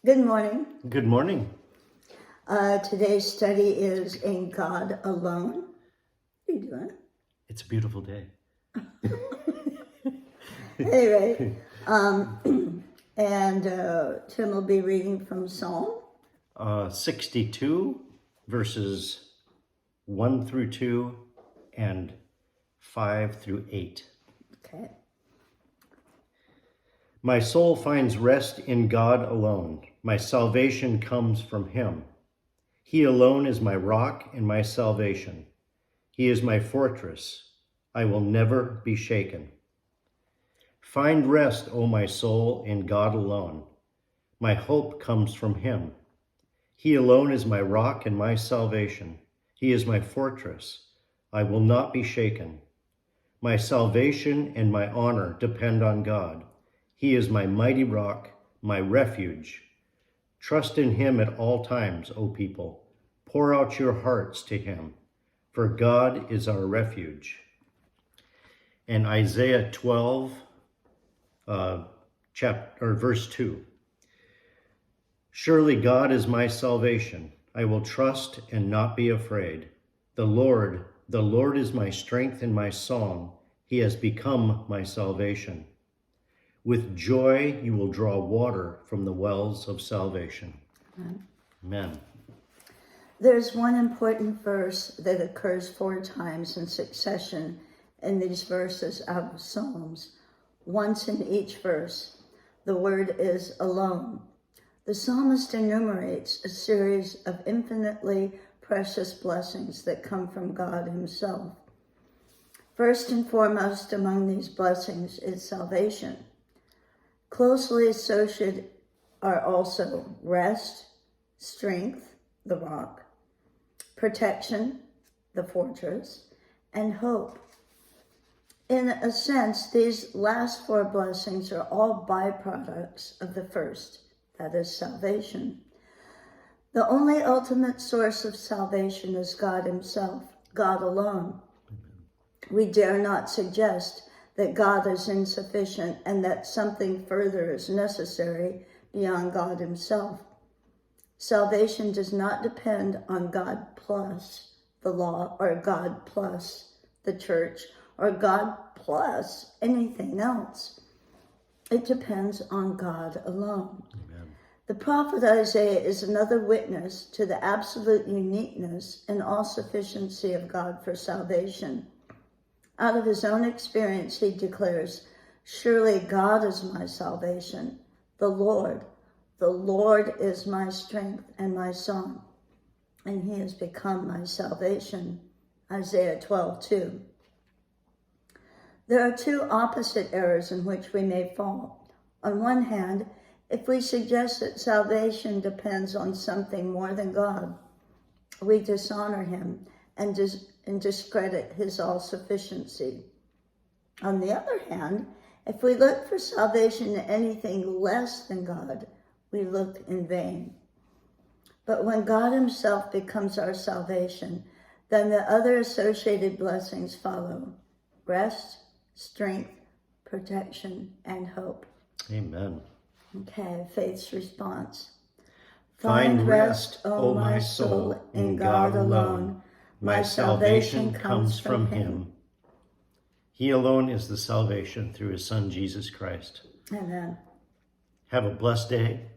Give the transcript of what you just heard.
Good morning. Good morning. Today's study is In God Alone. What are you doing? It's a beautiful day. Anyway, Tim will be reading from Psalm 62, verses 1 through 2 and 5 through 8. Okay. My soul finds rest in God alone. My salvation comes from him. He alone is my rock and my salvation. He is my fortress. I will never be shaken. Find rest, O my soul, in God alone. My hope comes from him. He alone is my rock and my salvation. He is my fortress. I will not be shaken. My salvation and my honor depend on God. He is my mighty rock, my refuge. Trust in him at all times, O people. Pour out your hearts to him, for God is our refuge. And Isaiah 12, verse 2. Surely God is my salvation. I will trust and not be afraid. The Lord is my strength and my song. He has become my salvation. With joy you will draw water from the wells of salvation. Amen. There's one important verse that occurs 4 times in succession in these verses out of Psalms. Once in each verse, the word is alone. The psalmist enumerates a series of infinitely precious blessings that come from God himself. First and foremost among these blessings is salvation. Closely associated are also rest, strength, the rock, protection, the fortress, and hope. In a sense, these last 4 blessings are all byproducts of the first, that is salvation. The only ultimate source of salvation is God himself, God alone. We dare not suggest that God is insufficient and that something further is necessary beyond God himself. Salvation does not depend on God plus the law, or God plus the church, or God plus anything else. It depends on God alone. Amen. The prophet Isaiah is another witness to the absolute uniqueness and all-sufficiency of God for salvation. Out of his own experience, he declares, surely God is my salvation, the Lord is my strength and my song, and he has become my salvation. Isaiah 12:2. There are 2 opposite errors in which we may fall. On one hand, if we suggest that salvation depends on something more than God, we dishonor him and discredit his all-sufficiency. On the other hand, if we look for salvation in anything less than God, we look in vain. But when God himself becomes our salvation, then the other associated blessings follow: rest, strength, protection, and hope. Amen. Okay, faith's response. Find rest, O my soul, in God alone. My salvation comes from him. He alone is the salvation through his Son, Jesus Christ. Amen. Have a blessed day.